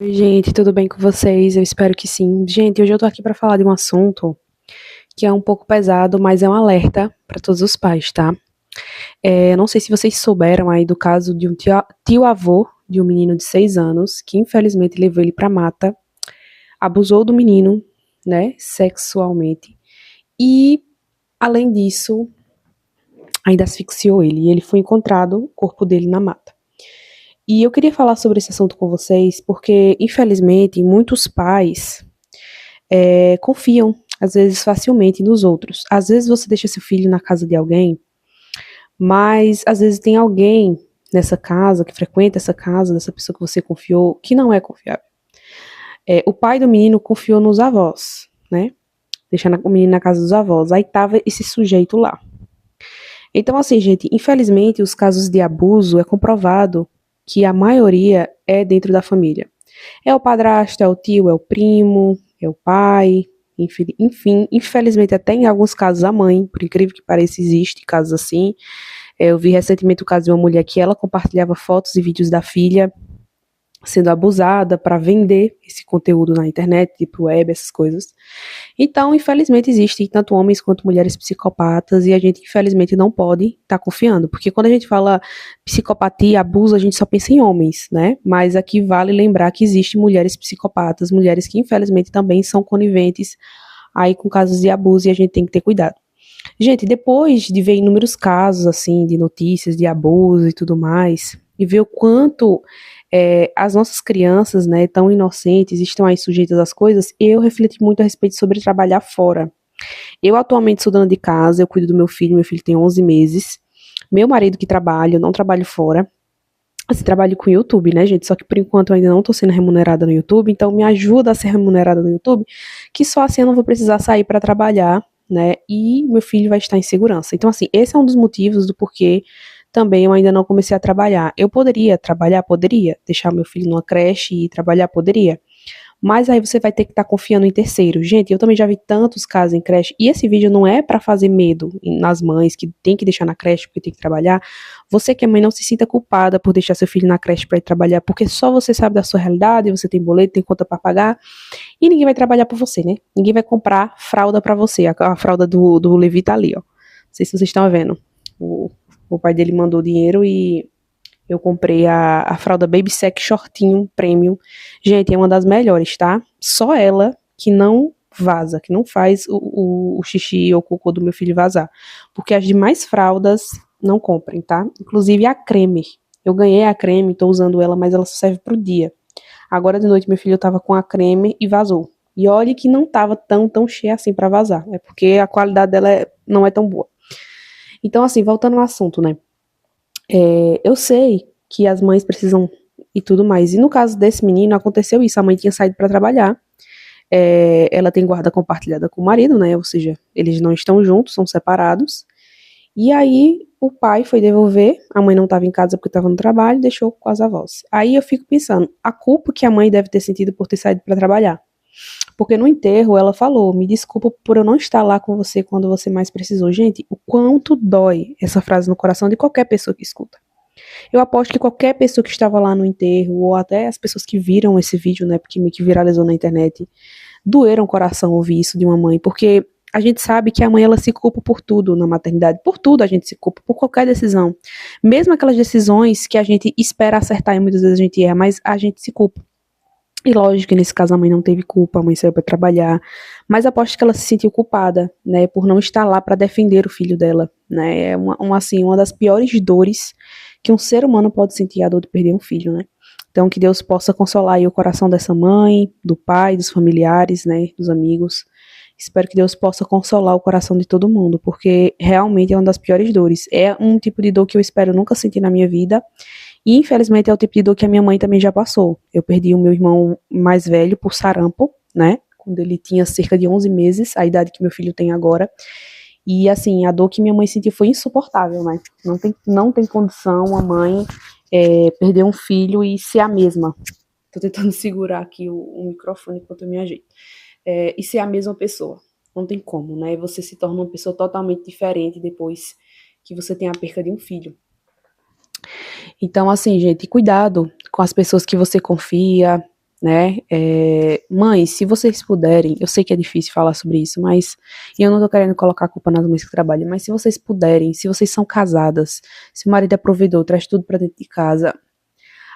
Oi, gente, tudo bem com vocês? Eu espero que sim. Gente, hoje eu tô aqui pra falar de um assunto que é um pouco pesado, mas é um alerta pra todos os pais, tá? Não sei se vocês souberam aí do caso de um tio-avô de um menino de 6 anos que infelizmente levou ele pra mata, abusou do menino, né, sexualmente e, além disso, ainda asfixiou ele. E ele foi encontrado, o corpo dele na mata. E eu queria falar sobre esse assunto com vocês porque, infelizmente, muitos pais confiam, às vezes, facilmente nos outros. Às vezes você deixa seu filho na casa de alguém, mas às vezes tem alguém nessa casa, que frequenta essa casa, dessa pessoa que você confiou, que não é confiável. O pai do menino confiou nos avós, né? Deixando o menino na casa dos avós. Aí tava esse sujeito lá. Então, assim, gente, infelizmente, os casos de abuso é comprovado que a maioria é dentro da família. É o padrasto, é o tio, é o primo, é o pai, enfim, infelizmente até em alguns casos a mãe, por incrível que pareça, existe casos assim. Eu vi recentemente o caso de uma mulher que ela compartilhava fotos e vídeos da filha sendo abusada para vender esse conteúdo na internet, tipo web, essas coisas. Então, infelizmente, existem tanto homens quanto mulheres psicopatas e a gente, infelizmente, não pode estar confiando, porque quando a gente fala psicopatia, abuso, a gente só pensa em homens, né? Mas aqui vale lembrar que existem mulheres psicopatas, mulheres que, infelizmente, também são coniventes aí com casos de abuso e a gente tem que ter cuidado. Gente, depois de ver inúmeros casos, assim, de notícias de abuso e tudo mais, e ver o quanto as nossas crianças, né, tão inocentes, estão aí sujeitas às coisas, eu refleti muito a respeito sobre trabalhar fora. Eu atualmente sou dona de casa, eu cuido do meu filho tem 11 meses, meu marido que trabalha, eu não trabalho fora, assim, trabalho com YouTube, né, gente, só que por enquanto eu ainda não tô sendo remunerada no YouTube, então me ajuda a ser remunerada no YouTube, que só assim eu não vou precisar sair para trabalhar, né, e meu filho vai estar em segurança. Então, assim, esse é um dos motivos do porquê também eu ainda não comecei a trabalhar. Eu poderia trabalhar? Poderia. Deixar meu filho numa creche e trabalhar? Poderia. Mas aí você vai ter que estar confiando em terceiros. Gente, eu também já vi tantos casos em creche, e esse vídeo não é para fazer medo nas mães que tem que deixar na creche porque tem que trabalhar. Você que é mãe, não se sinta culpada por deixar seu filho na creche para ir trabalhar, porque só você sabe da sua realidade, você tem boleto, tem conta para pagar, e ninguém vai trabalhar por você, né? Ninguém vai comprar fralda para você. A fralda do Levi tá ali, ó. Não sei se vocês estão vendo. O pai dele mandou dinheiro e eu comprei a fralda Baby Sec Shortinho Premium. Gente, é uma das melhores, tá? Só ela que não vaza, que não faz o xixi ou o cocô do meu filho vazar. Porque as demais fraldas não comprem, tá? Inclusive a creme. Eu ganhei a creme, tô usando ela, mas ela só serve pro dia. Agora de noite meu filho tava com a creme e vazou. E olha que não tava tão cheia assim pra vazar. É porque a qualidade dela não é tão boa. Então, assim, voltando ao assunto, né? Eu sei que as mães precisam e tudo mais. E no caso desse menino, aconteceu isso. A mãe tinha saído para trabalhar. Ela tem guarda compartilhada com o marido, né? Ou seja, eles não estão juntos, são separados. E aí o pai foi devolver, a mãe não estava em casa porque estava no trabalho, deixou com as avós. Aí eu fico pensando, a culpa que a mãe deve ter sentido por ter saído para trabalhar. Porque no enterro ela falou: me desculpa por eu não estar lá com você quando você mais precisou. Gente, o quanto dói essa frase no coração de qualquer pessoa que escuta. Eu aposto que qualquer pessoa que estava lá no enterro, ou até as pessoas que viram esse vídeo, né, porque meio que viralizou na internet, doeram o coração ouvir isso de uma mãe, porque a gente sabe que a mãe ela se culpa por tudo na maternidade, por tudo a gente se culpa, por qualquer decisão. Mesmo aquelas decisões que a gente espera acertar e muitas vezes a gente erra, mas a gente se culpa. E lógico que nesse caso a mãe não teve culpa, a mãe saiu para trabalhar, mas aposto que ela se sentiu culpada, né, por não estar lá para defender o filho dela, né? É assim, uma das piores dores que um ser humano pode sentir, a dor de perder um filho, né? Então que Deus possa consolar aí o coração dessa mãe, do pai, dos familiares, né, dos amigos. Espero que Deus possa consolar o coração de todo mundo, porque realmente é uma das piores dores. É um tipo de dor que eu espero nunca sentir na minha vida. E infelizmente é o tipo de dor que a minha mãe também já passou. Eu perdi o meu irmão mais velho por sarampo, né? Quando ele tinha cerca de 11 meses, a idade que meu filho tem agora. E assim, a dor que minha mãe sentiu foi insuportável, né? Não tem condição a mãe perder um filho e ser a mesma. Tô tentando segurar aqui o microfone enquanto eu me ajeito. E ser a mesma pessoa. Não tem como, né? Você se torna uma pessoa totalmente diferente depois que você tem a perca de um filho. Então, assim, gente, cuidado com as pessoas que você confia, né? Mães, se vocês puderem, eu sei que é difícil falar sobre isso, mas e eu não tô querendo colocar a culpa nas mães que trabalham, mas se vocês puderem, se vocês são casadas, se o marido é provedor, traz tudo pra dentro de casa,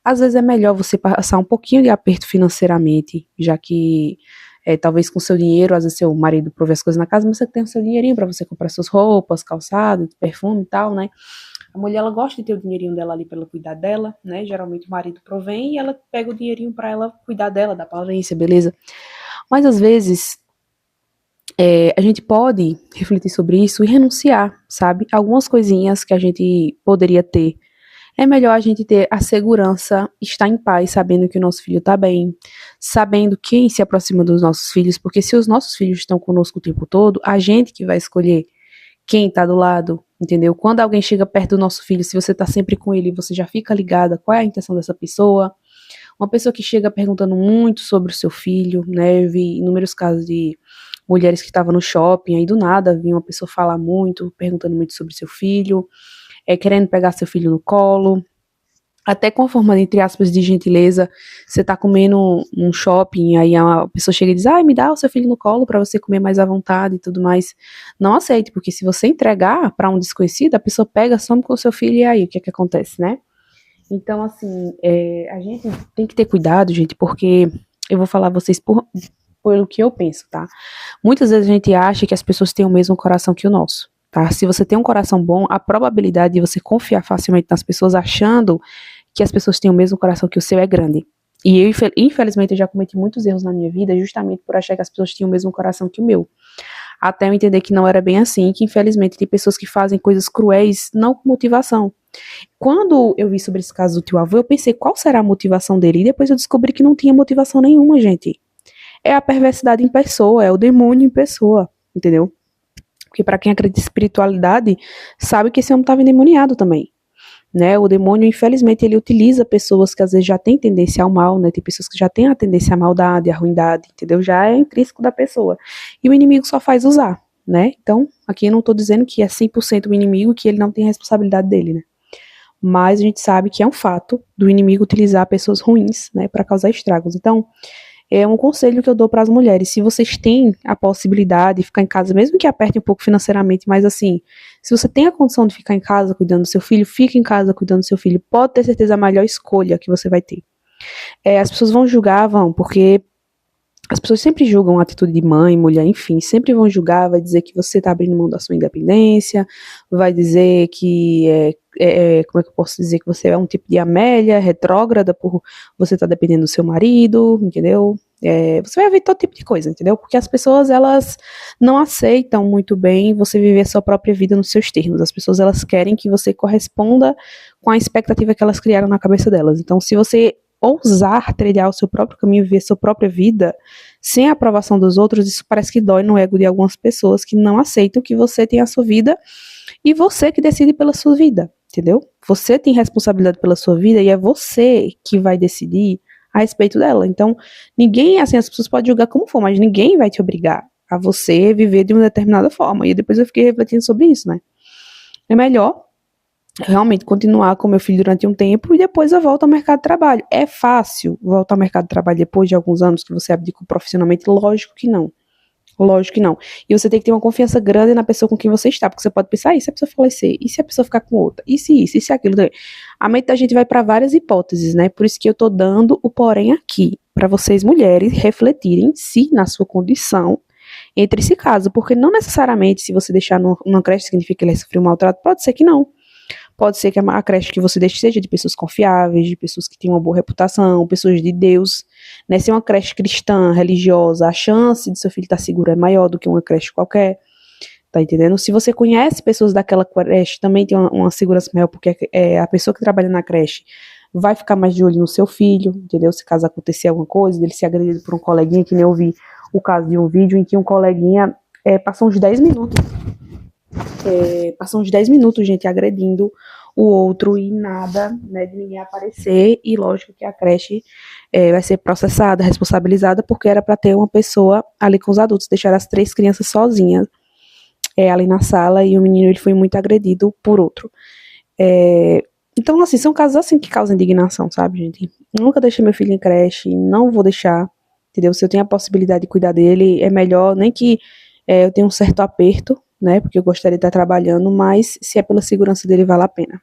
às vezes é melhor você passar um pouquinho de aperto financeiramente, já que talvez com seu dinheiro, às vezes seu marido provê as coisas na casa, mas você tem o seu dinheirinho pra você comprar suas roupas, calçado, perfume e tal, né? A mulher, ela gosta de ter o dinheirinho dela ali pra ela cuidar dela, né? Geralmente o marido provém e ela pega o dinheirinho pra ela cuidar dela, da aparência, beleza? Mas às vezes a gente pode refletir sobre isso e renunciar, sabe? Algumas coisinhas que a gente poderia ter. É melhor a gente ter a segurança, estar em paz, sabendo que o nosso filho está bem, sabendo quem se aproxima dos nossos filhos, porque se os nossos filhos estão conosco o tempo todo, a gente que vai escolher quem está do lado, entendeu? Quando alguém chega perto do nosso filho, se você está sempre com ele, você já fica ligada qual é a intenção dessa pessoa. Uma pessoa que chega perguntando muito sobre o seu filho, né? Eu vi inúmeros casos de mulheres que estavam no shopping, aí do nada vinha uma pessoa falar muito, perguntando muito sobre seu filho, querendo pegar seu filho no colo, até com a forma, entre aspas, de gentileza. Você tá comendo um shopping, aí a pessoa chega e diz, me dá o seu filho no colo pra você comer mais à vontade e tudo mais. Não aceite, porque se você entregar pra um desconhecido, a pessoa pega, some com o seu filho e aí, o que é que acontece, né? Então, assim, a gente tem que ter cuidado, gente, porque eu vou falar a vocês pelo que eu penso, tá? Muitas vezes a gente acha que as pessoas têm o mesmo coração que o nosso, tá? Se você tem um coração bom, a probabilidade de você confiar facilmente nas pessoas achando que as pessoas têm o mesmo coração que o seu é grande. E eu, infelizmente, eu já cometi muitos erros na minha vida justamente por achar que as pessoas tinham o mesmo coração que o meu. Até eu entender que não era bem assim, que infelizmente tem pessoas que fazem coisas cruéis não com motivação. Quando eu vi sobre esse caso do tio avô, eu pensei qual será a motivação dele, e depois eu descobri que não tinha motivação nenhuma, gente. É a perversidade em pessoa, é o demônio em pessoa, entendeu? Porque para quem acredita em espiritualidade, sabe que esse homem estava endemoniado também, né? O demônio, infelizmente, ele utiliza pessoas que às vezes já têm tendência ao mal, né? Tem pessoas que já têm a tendência à maldade, à ruindade, entendeu? Já é intrínseco da pessoa. E o inimigo só faz usar, né? Então, aqui eu não tô dizendo que é 100% o inimigo, que ele não tem responsabilidade dele, né? Mas a gente sabe que é um fato do inimigo utilizar pessoas ruins, né, para causar estragos. Então, é um conselho que eu dou para as mulheres. Se vocês têm a possibilidade de ficar em casa, mesmo que aperte um pouco financeiramente, mas assim, se você tem a condição de ficar em casa cuidando do seu filho, fique em casa cuidando do seu filho. Pode ter certeza a melhor escolha que você vai ter. As pessoas vão julgar, porque as pessoas sempre julgam a atitude de mãe, mulher, enfim, sempre vão julgar, vai dizer que você está abrindo mão da sua independência, vai dizer que como é que eu posso dizer, que você é um tipo de Amélia, retrógrada, por você estar dependendo do seu marido, entendeu? Você vai ver todo tipo de coisa, entendeu? Porque as pessoas, elas não aceitam muito bem você viver a sua própria vida nos seus termos. As pessoas, elas querem que você corresponda com a expectativa que elas criaram na cabeça delas. Então, se você ousar trilhar o seu próprio caminho, viver a sua própria vida, sem a aprovação dos outros, isso parece que dói no ego de algumas pessoas que não aceitam que você tenha a sua vida e você que decide pela sua vida, entendeu? Você tem responsabilidade pela sua vida e é você que vai decidir a respeito dela. Então, ninguém, assim, as pessoas podem julgar como for, mas ninguém vai te obrigar a você viver de uma determinada forma. E depois eu fiquei refletindo sobre isso, né? É melhor realmente continuar com meu filho durante um tempo e depois eu volto ao mercado de trabalho. É fácil voltar ao mercado de trabalho depois de alguns anos que você abdicou profissionalmente? Lógico que não. Lógico que não. E você tem que ter uma confiança grande na pessoa com quem você está, porque você pode pensar, e se a pessoa falecer? E se a pessoa ficar com outra? E se isso? E se aquilo? A mente da gente vai para várias hipóteses, né? Por isso que eu tô dando o porém aqui, para vocês mulheres refletirem se na sua condição entre esse caso, porque não necessariamente se você deixar numa creche significa que ele vai sofrer um maltrato, pode ser que não. Pode ser que a creche que você deixe seja de pessoas confiáveis, de pessoas que têm uma boa reputação, pessoas de Deus, né? Se é uma creche cristã, religiosa, a chance de seu filho estar seguro é maior do que uma creche qualquer, tá entendendo? Se você conhece pessoas daquela creche, também tem uma segurança maior, porque a pessoa que trabalha na creche vai ficar mais de olho no seu filho, entendeu? Se caso acontecer alguma coisa, dele ser agredido por um coleguinha, que nem eu vi o caso de um vídeo em que um coleguinha passou uns 10 minutos gente, agredindo o outro e nada, né, de ninguém aparecer. E lógico que a creche vai ser processada, responsabilizada, porque era para ter uma pessoa ali com os adultos, deixar as 3 crianças sozinhas ali na sala, e o menino ele foi muito agredido por outro. Então, assim, são casos assim que causam indignação, sabe, gente? Nunca deixei meu filho em creche, não vou deixar, entendeu? Se eu tenho a possibilidade de cuidar dele, é melhor, nem que eu tenha um certo aperto, né? Porque eu gostaria de estar trabalhando, mas se é pela segurança dele, vale a pena.